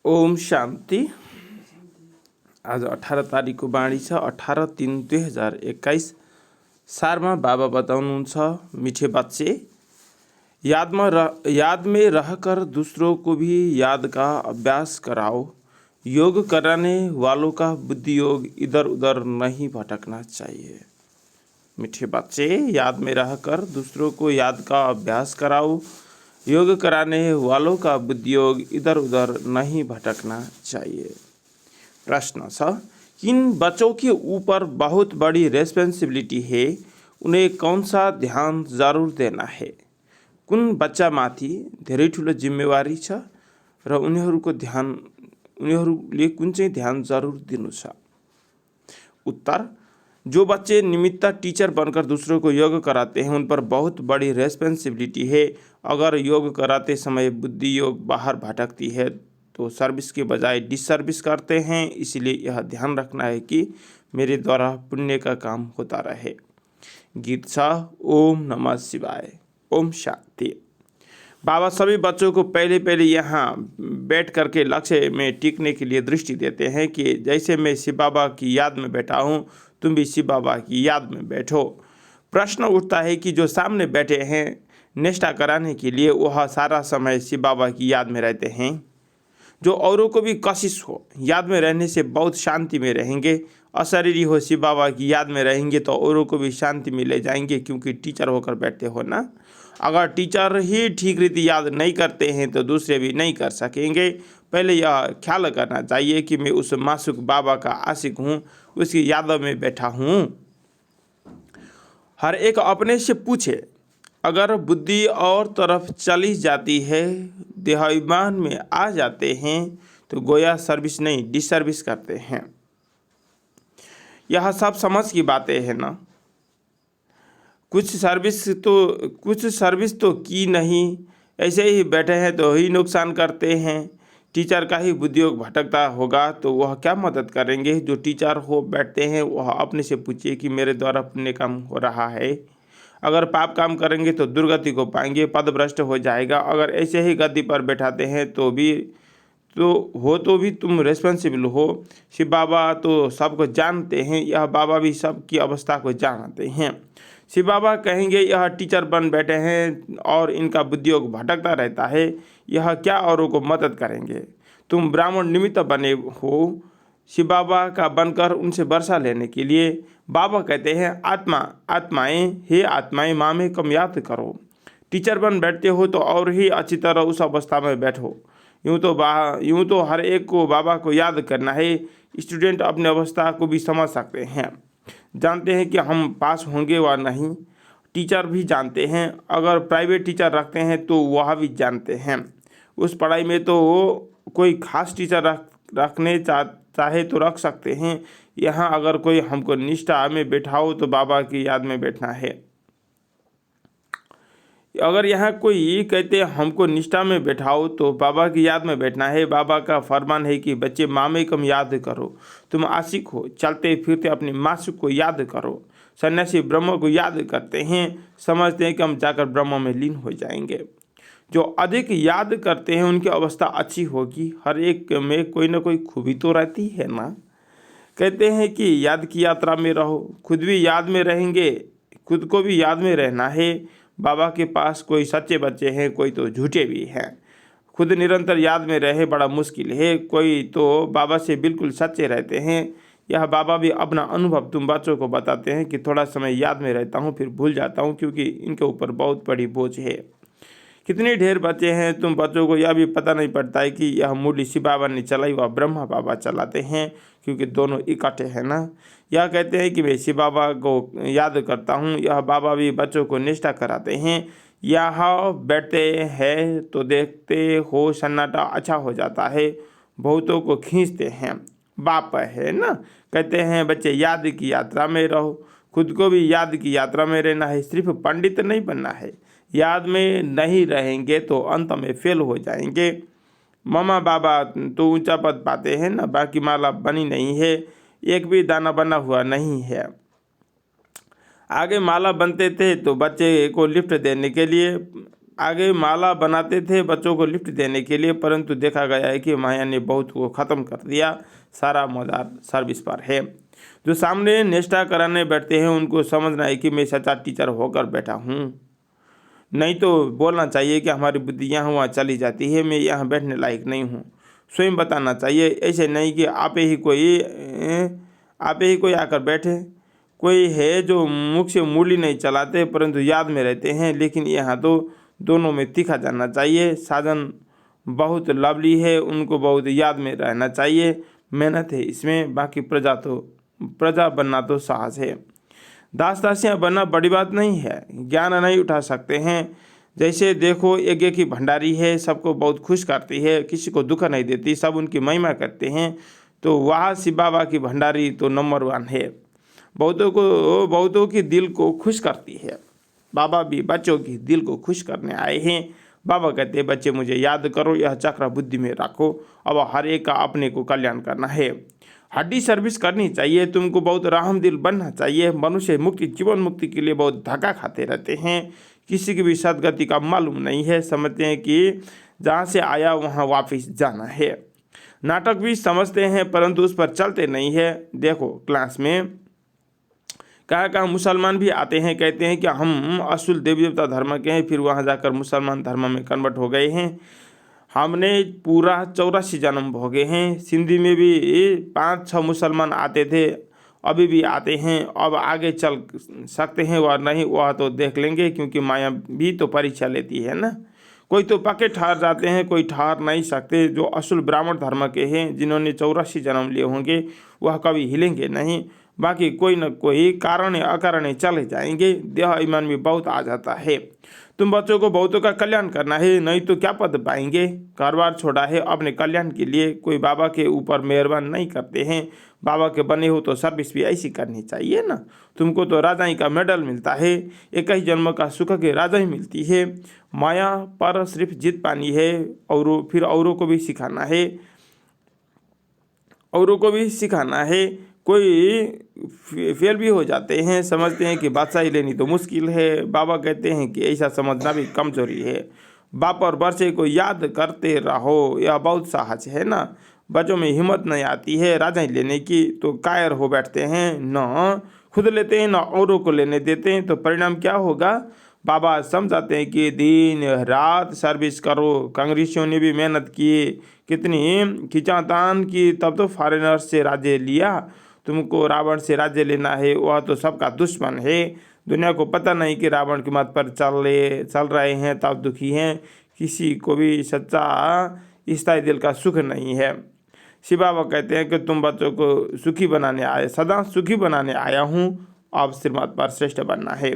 ओम शान्ति। आज 18 तारिकको बाणी छ 18/3/2021। सारमा बाबा बताउनुहुन्छ, मीठे बच्चे, याद में रहकर दूसरों को भी याद का अभ्यास कराओ। योग कराने वालों का बुद्धि योग इधर उधर नहीं भटकना चाहिए। मीठे बच्चे, याद में रहकर दूसरों को याद का अभ्यास कराओ। योग कराने वालों का बुद्धि योग इधर उधर नहीं भटकना चाहिए। प्रश्न छ, किन बच्चों के ऊपर बहुत बड़ी रेस्पोन्सिबिलिटी है, उन्हें कौन सा ध्यान जरूर देना है? कुन बच्चामाथि धेरै ठुलो जिम्मेवारी छ र उनीहरूले कुन चाहिँ ध्यान जरूर दिनु छ? उत्तर, जो बच्चे निमित्त टीचर बनकर दूसरों को योग कराते हैं उन पर बहुत बड़ी रेस्पॉन्सिबिलिटी है। अगर योग कराते समय बुद्धि योग बाहर भटकती है तो सर्विस के बजाय डिसर्विस करते हैं। इसलिए यह ध्यान रखना है कि मेरे द्वारा पुण्य का काम होता रहे। गीत छ, ओम नमः शिवाय। ओम शांति। बाबा सभी बच्चों को पहले यहाँ बैठ करके लक्ष्य में टिकने के लिए दृष्टि देते हैं कि जैसे मैं शिव बाबा की याद में बैठा हूँ, तुम भी शिव बाबा की याद में बैठो। प्रश्न उठता है कि जो सामने बैठे हैं निष्ठा कराने के लिए, वह सारा समय शिव बाबा की याद में रहते हैं। जो औरों को भी कशिश हो, याद में रहने से बहुत शांति में रहेंगे। अशरीरी हो, शिव बाबा की याद में रहेंगे तो औरों को भी शांति में ले जाएंगे, क्योंकि टीचर होकर बैठते हो ना। अगर टीचर ही ठीक रीति याद नहीं करते हैं तो दूसरे भी नहीं कर सकेंगे। पहले यह ख्याल करना चाहिए कि मैं उस मासूक बाबा का आशिक हूँ, उसकी यादों में बैठा हूँ। हर एक अपने से पूछे, अगर बुद्धि और तरफ चली जाती है, देहाभिमान में आ जाते हैं तो गोया सर्विस नहीं डिसर्विस करते हैं। यह सब समझ की बातें हैं ना। कुछ सर्विस तो की नहीं, ऐसे ही बैठे हैं तो ही नुकसान करते हैं। टीचर का ही बुद्धि योग भटकता होगा तो वह क्या मदद करेंगे? जो टीचर हो बैठते हैं वह अपने से पूछिए कि मेरे द्वारा पुण्य काम हो रहा है। अगर पाप काम करेंगे तो दुर्गति को पाएंगे, पदभ्रष्ट हो जाएगा। अगर ऐसे ही गद्दी पर बैठाते हैं तो भी तुम रेस्पॉन्सिबल हो। शिव बाबा तो सबको जानते हैं, यह बाबा भी सबकी अवस्था को जानते हैं। शिव बाबा कहेंगे यह टीचर बन बैठे हैं और इनका बुद्धि योग भटकता रहता है, यह क्या औरों को मदद करेंगे? तुम ब्राह्मण निमित्त बने हो शिव बाबा का बनकर उनसे वर्षा लेने के लिए। बाबा कहते हैं हे आत्माएं माँ में कम याद करो। टीचर बन बैठते हो तो और ही अच्छी तरह उस अवस्था में बैठो। यूँ तो हर एक को बाबा को याद करना है। स्टूडेंट अपने अवस्था को भी समझ सकते हैं, जानते हैं कि हम पास होंगे व नहीं। टीचर भी जानते हैं, अगर प्राइवेट टीचर रखते हैं तो वह भी जानते हैं। उस पढ़ाई में तो कोई खास टीचर रखने चाहे तो रख सकते हैं। यहाँ अगर कोई हमको निष्ठा में बैठाओ तो बाबा की याद में बैठना है। अगर यहाँ कोई कहते हमको निष्ठा में बैठाओ तो बाबा की याद में बैठना है। बाबा का फरमान है कि बच्चे माँ में कम याद करो। तुम आशिक हो, चलते फिरते अपने मासूक को याद करो। सन्यासी ब्रह्म को याद करते हैं, समझते हैं कि हम जाकर ब्रह्म में लीन हो जाएंगे। जो अधिक याद करते हैं उनकी अवस्था अच्छी होगी। हर एक में कोई ना कोई खूबी तो रहती है ना। कहते हैं कि याद की यात्रा में रहो, खुद भी याद में रहेंगे, खुद को भी याद में रहना है। बाबा के पास कोई सच्चे बच्चे हैं, कोई तो झूठे भी हैं। खुद निरंतर याद में रहे बड़ा मुश्किल है। कोई तो बाबा से बिल्कुल सच्चे रहते हैं। यह बाबा भी अपना अनुभव तुम बच्चों को बताते हैं कि थोड़ा समय याद में रहता हूँ, फिर भूल जाता हूँ, क्योंकि इनके ऊपर बहुत बड़ी बोझ है। कितने ढेर बच्चे हैं, तुम बच्चों को यह भी पता नहीं पड़ता है कि यह मुरली शिव बाबा ने चलाई व ब्रह्मा बाबा चलाते हैं, क्योंकि दोनों इकट्ठे हैं ना। यह कहते हैं कि मैं शिव बाबा को याद करता हूँ, यह बाबा भी बच्चों को निष्ठा कराते हैं। यहाँ बैठते हैं तो देखते हो सन्नाटा अच्छा हो जाता है, बहुतों को खींचते हैं। बाप है ना, कहते हैं बच्चे याद की यात्रा में रहो, खुद को भी याद की यात्रा में रहना है। सिर्फ पंडित नहीं बनना है। याद में नहीं रहेंगे तो अंत में फेल हो जाएंगे। मामा बाबा तो ऊंचा पद पाते हैं ना, बाकी माला बनी नहीं है, एक भी दाना बना हुआ नहीं है। आगे माला बनते थे तो बच्चे को लिफ्ट देने के लिए आगे माला बनाते थे बच्चों को लिफ्ट देने के लिए, परंतु देखा गया है कि माया ने बहुत को ख़त्म कर दिया। सारा मदार सर्विस पर है। जो सामने नेस्टा कराने बैठते हैं उनको समझना है कि मैं सच्चा टीचर होकर बैठा हूँ, नहीं तो बोलना चाहिए कि हमारी बुद्धि यहाँ वहाँ चली जाती है, मैं यहाँ बैठने लायक नहीं हूँ। स्वयं बताना चाहिए, ऐसे नहीं कि आप ही कोई आकर बैठे। कोई है जो मुख से मूली नहीं चलाते परंतु याद में रहते हैं, लेकिन यहाँ तो दोनों में तीखा जाना चाहिए। साधन बहुत लवली है, उनको बहुत याद में रहना चाहिए। मेहनत है इसमें, बाकी प्रजा बनना तो साहस है। दास दासियाँ बनना बड़ी बात नहीं है, ज्ञान नहीं उठा सकते हैं। जैसे देखो यज्ञ की भंडारी है, सबको बहुत खुश करती है, किसी को दुख नहीं देती, सब उनकी महिमा करते हैं। तो वह शिव बाबा की भंडारी तो नंबर 1 है। बहुतों की दिल को खुश करती है। बाबा भी बच्चों की दिल को खुश करने आए हैं। बाबा कहते हैं बच्चे मुझे याद करो, यह चक्र बुद्धि में रखो, अब हर एक का अपने को कल्याण करना है। हड्डी सर्विस करनी चाहिए, तुमको बहुत राहम दिल बनना चाहिए। मनुष्य मुक्ति जीवन मुक्ति के लिए बहुत धक्का खाते रहते हैं, किसी की भी सदगति का मालूम नहीं है, समझते हैं कि जहाँ से आया वहाँ वापस जाना है। नाटक भी समझते हैं परंतु उस पर चलते नहीं है। देखो क्लास में कहाँ मुसलमान भी आते हैं, कहते हैं कि हम असुल देवी देवता धर्म के हैं, फिर वहाँ जाकर मुसलमान धर्म में कन्वर्ट हो गए हैं। हमने पूरा 84 जन्म भोगे हैं। सिंधी में भी 5-6 मुसलमान आते थे, अभी भी आते हैं। अब आगे चल सकते हैं वह नहीं, वह तो देख लेंगे, क्योंकि माया भी तो परीक्षा लेती है ना। कोई तो पक्के ठहर जाते हैं, कोई ठहर नहीं सकते। जो असल ब्राह्मण धर्म के हैं, जिन्होंने 84 जन्म लिए होंगे, वह कभी हिलेंगे नहीं। बाकी कोई न कोई कारण अकारण चले जाएंगे। देह ईमान में बहुत आ जाता है। तुम बच्चों को बहुतों का कल्याण करना है, नहीं तो क्या पद पाएंगे। कारोबार छोड़ा है अपने कल्याण के लिए, कोई बाबा के ऊपर मेहरबान नहीं करते हैं। बाबा के बने हो तो सर्विस भी ऐसी करनी चाहिए ना। तुमको तो राजाई का मेडल मिलता है, 21 जन्म का सुख के राजाई मिलती है। माया पर सिर्फ जीत पानी है, और फिर औरों को भी सिखाना है। कोई फेल भी हो जाते हैं, समझते हैं कि बादशाही लेनी तो मुश्किल है। बाबा कहते हैं कि ऐसा समझना भी कमजोरी है। बाप और बरसे को याद करते रहो, यह बहुत साहस है ना। बच्चों में हिम्मत नहीं आती है राजाई लेने की, तो कायर हो बैठते हैं, न खुद लेते हैं न औरों को लेने देते हैं। तो परिणाम क्या होगा। बाबा समझाते हैं कि दिन रात सर्विस करो। कांग्रेसियों ने भी मेहनत की, कितनी खिंचातान की, तब तो फॉरेनर से राज्य लिया। तुमको रावण से राज्य लेना है, वह तो सबका दुश्मन है। दुनिया को पता नहीं कि रावण के मत पर चल रहे हैं, तब दुखी हैं। किसी को भी सच्चा स्थायी दिल का सुख नहीं है। शिव बाबा कहते हैं कि तुम बच्चों को सुखी बनाने आए, सदा सुखी बनाने आया हूँ। अब श्रीमत पर श्रेष्ठ बनना है।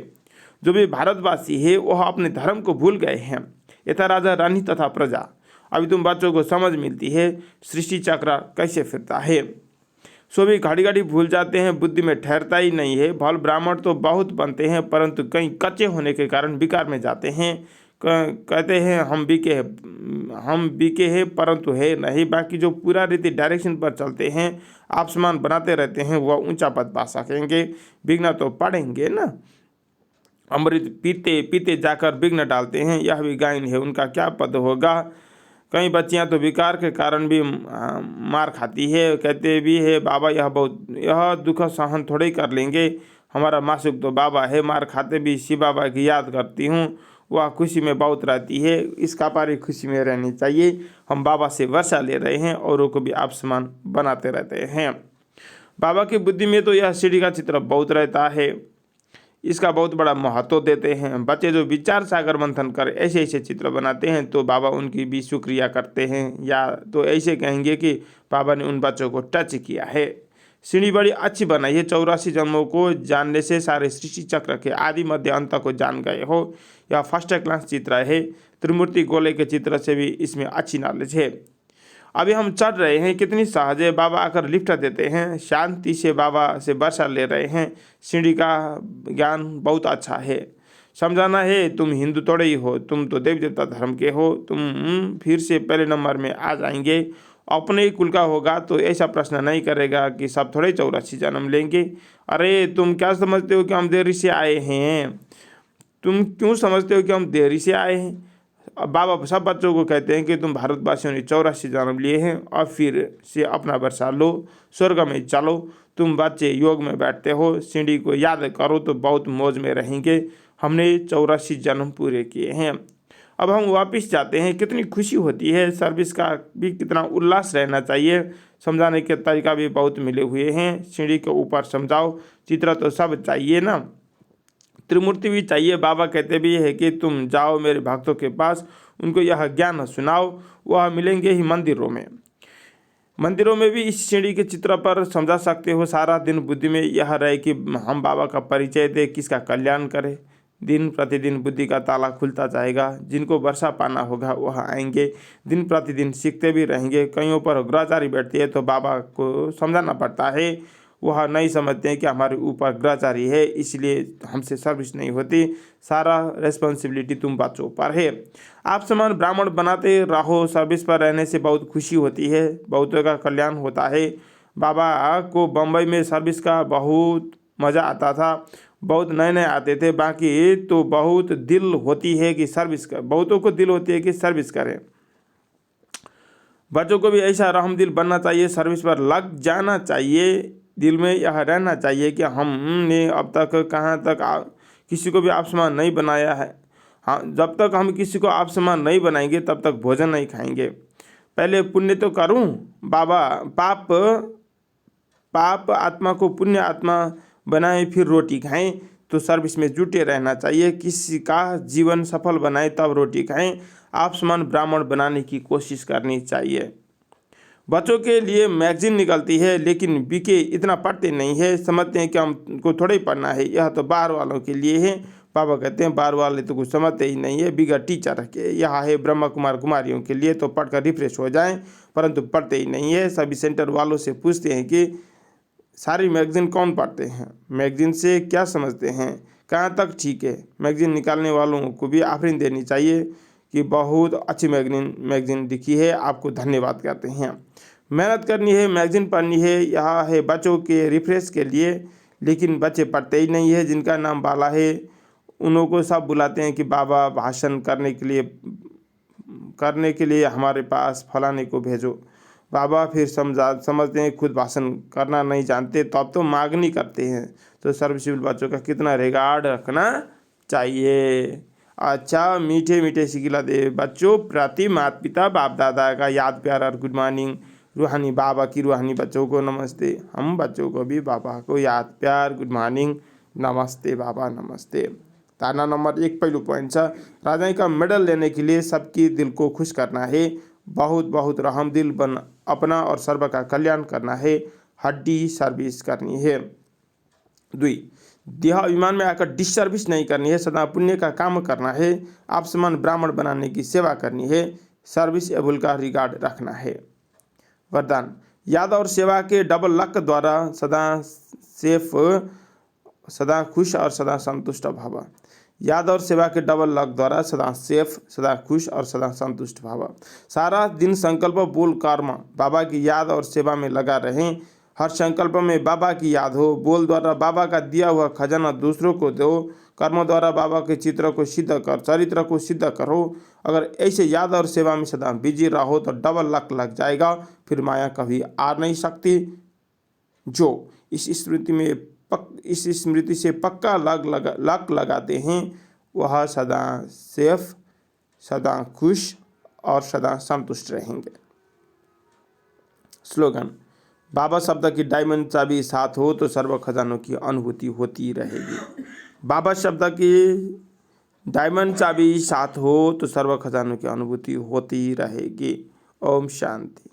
जो भी भारतवासी है वह अपने धर्म को भूल गए हैं, यथा राजा रानी तथा प्रजा। अभी तुम बच्चों को समझ मिलती है सृष्टि चक्र कैसे फिरता है। सो भी घड़ी भूल जाते हैं, बुद्धि में ठहरता ही नहीं है। भल ब्राह्मण तो बहुत बनते हैं, परंतु कहीं कच्चे होने के कारण विकार में जाते हैं। कहते हैं हम बीके हैं परंतु है नहीं। बाकी जो पूरा रीति डायरेक्शन पर चलते हैं, आप समान बनाते रहते हैं, वह ऊंचा पद पा सकेंगे। विघ्न तो पड़ेंगे ना। अमृत पीते पीते जाकर विघ्न डालते हैं, यह भी गायन है, उनका क्या पद होगा। कई बच्चियां तो विकार के कारण भी मार खाती है। कहते भी है बाबा यह दुख सहन थोड़े ही कर लेंगे, हमारा मासूक तो बाबा है। मार खाते भी शिव बाबा की याद करती हूँ, वह खुशी में बहुत रहती है। इसका पारी खुशी में रहनी चाहिए। हम बाबा से वर्षा ले रहे हैं, औरों को भी आप समान बनाते रहते हैं। बाबा की बुद्धि में तो यह सीढ़ी का चित्र बहुत रहता है, इसका बहुत बड़ा महत्व देते हैं। बच्चे जो विचार सागर मंथन कर ऐसे ऐसे चित्र बनाते हैं, तो बाबा उनकी भी शुक्रिया करते हैं, या तो ऐसे कहेंगे कि बाबा ने उन बच्चों को टच किया है। सीढ़ी बड़ी अच्छी बनाई है। 84 जन्मों को जानने से सारे सृष्टि चक्र के आदि मध्य अंत को जान गए हो। यह फर्स्ट क्लास चित्र है। त्रिमूर्ति गोले के चित्र से भी इसमें अच्छी नॉलेज है। अभी हम चढ़ रहे हैं, कितनी सहज है। बाबा आकर लिफ्ट देते हैं, शांति से बाबा से वर्षा ले रहे हैं। सीढ़ी का ज्ञान बहुत अच्छा है। समझाना है तुम हिंदू थोड़े ही हो, तुम तो देवी देवता धर्म के हो। तुम फिर से पहले नंबर में आ जाएंगे। अपने ही कुल का होगा तो ऐसा प्रश्न नहीं करेगा कि सब थोड़े 84 जन्म लेंगे। अरे तुम क्या समझते हो कि हम देरी से आए हैं। तुम क्यों समझते हो कि हम देरी से आए हैं। अब बाबा सब बच्चों को कहते हैं कि तुम भारतवासियों ने 84 जन्म लिए हैं और फिर से अपना वर्षा लो, स्वर्ग में चलो। तुम बच्चे योग में बैठते हो, सीढ़ी को याद करो तो बहुत मौज में रहेंगे। हमने 84 जन्म पूरे किए हैं। अब हम वापस जाते हैं। कितनी खुशी होती है, सर्विस का भी कितना उल्लास रहना चाहिए। समझाने के तरीका भी बहुत मिले हुए हैं। सीढ़ी के ऊपर समझाओ, चित्र तो सब चाहिए ना, त्रिमूर्ति भी चाहिए। बाबा कहते भी है कि तुम जाओ मेरे भक्तों के पास, उनको यह ज्ञान सुनाओ, वह मिलेंगे ही मंदिरों में। मंदिरों में भी इस सीढ़ी के चित्र पर समझा सकते हो। सारा दिन बुद्धि में यह रहे कि हम बाबा का परिचय दे, किसका कल्याण करें। दिन प्रतिदिन बुद्धि का ताला खुलता जाएगा। जिनको वर्षा पाना होगा वह आएंगे, दिन प्रतिदिन सीखते भी रहेंगे। कईयों पर ग्रहचारी बैठती है तो बाबा को समझाना पड़ता है। वह नहीं समझते हैं कि हमारे ऊपर ग्रहचारी है, इसलिए हमसे सर्विस नहीं होती। सारा रेस्पॉन्सिबिलिटी तुम बच्चों पर है। आप समान ब्राह्मण बनाते रहो। सर्विस पर रहने से बहुत खुशी होती है, बहुतों का कल्याण होता है। बाबा को बम्बई में सर्विस का बहुत मज़ा आता था। बहुत नए नए आते थे। बाकी तो बहुत दिल होती है कि सर्विस कर, बहुतों को दिल होती है कि सर्विस करें। बच्चों को भी ऐसा रहमदिल बनना चाहिए, सर्विस पर लग जाना चाहिए। दिल में यह रहना चाहिए कि हमने अब तक कहाँ तक किसी को भी आप समान नहीं बनाया है। हाँ, जब तक हम किसी को आप समान नहीं बनाएंगे तब तक भोजन नहीं खाएंगे। पहले पुण्य तो करूं बाबा, पाप आत्मा को पुण्य आत्मा बनाएं फिर रोटी खाएं। तो सर्विस में जुटे रहना चाहिए। किसी का जीवन सफल बनाए तब रोटी खाएं। आप समान ब्राह्मण बनाने की कोशिश करनी चाहिए। बच्चों के लिए मैगजीन निकलती है लेकिन बीके इतना पढ़ते नहीं है। समझते हैं कि हमको थोड़ा ही पढ़ना है, यह तो बाहर वालों के लिए है। पापा कहते हैं बाहर वाले तो कुछ समझते ही नहीं है, बिगड़ टीचर के यह है ब्रह्मा कुमार कुमारियों के लिए, तो पढ़कर रिफ्रेश हो जाएं, परंतु पढ़ते ही नहीं है। सभी सेंटर वालों से पूछते हैं कि सारी मैगजीन कौन पढ़ते हैं, मैगजीन से क्या समझते हैं, कहाँ तक ठीक है। मैगजीन निकालने वालों को भी आफरीन देनी चाहिए कि बहुत अच्छी मैगजीन दिखी है, आपको धन्यवाद कहते हैं। मेहनत करनी है, मैगजीन पढ़नी है, यह है बच्चों के रिफ्रेश के लिए, लेकिन बच्चे पढ़ते ही नहीं है। जिनका नाम बाला है उन्हों को सब बुलाते हैं कि बाबा भाषण करने के लिए हमारे पास फलाने को भेजो। बाबा फिर समझते हैं खुद भाषण करना नहीं जानते, तो अब तो मांगनी करते हैं। तो सर्विसिबल बच्चों का कितना रिगार्ड रखना चाहिए। अच्छा, मीठे मीठे सिखिला दे बच्चों प्रति माता पिता बाप दादा का याद प्यार और गुड मॉर्निंग। रूहानी बाबा की रूहानी बच्चों को नमस्ते। हम बच्चों को भी बाबा को याद प्यार गुड मॉर्निंग, नमस्ते बाबा नमस्ते। ताना नंबर 1 पहलू पॉइंट छ, राजाई का मेडल लेने के लिए सबकी दिल को खुश करना है। बहुत बहुत रहमदिल बन अपना और सर्व का कल्याण करना है। हड्डी सर्विस करनी है। 2, देह अभिमान में आकर डिसर्विस नहीं करनी है। सदा पुण्य का काम करना है। आप समान ब्राह्मण बनाने की सेवा करनी है। सर्विस एबुल का रिगार्ड रखना है। वरदान, याद और सेवा के डबल लक द्वारा सदा खुश और सदा संतुष्ट भाव। याद और सेवा के डबल लक द्वारा सदा सेफ, सदा खुश और सदा संतुष्ट भाव। सारा दिन संकल्प बोल कर्म बाबा की याद और सेवा में लगा रहें। हर संकल्प में बाबा की याद हो। बोल द्वारा बाबा का दिया हुआ खजाना दूसरों को दो। कर्म द्वारा बाबा के चित्र को सिद्ध कर, चरित्र को सिद्ध करो। अगर ऐसे याद और सेवा में सदा बिजी रहो तो डबल लक लग जाएगा, फिर माया कभी आ नहीं सकती। जो इस स्मृति से पक्का लक लगाते हैं वह सदा सेफ, सदा खुश और सदा संतुष्ट रहेंगे। स्लोगन, बाबा शब्द की डायमंड चाबी साथ हो तो सर्व खजानों की अनुभूति होती रहेगी। बाबा शब्द की डायमंड चाबी साथ हो तो सर्व खजानों की अनुभूति होती रहेगी। ओम शांति।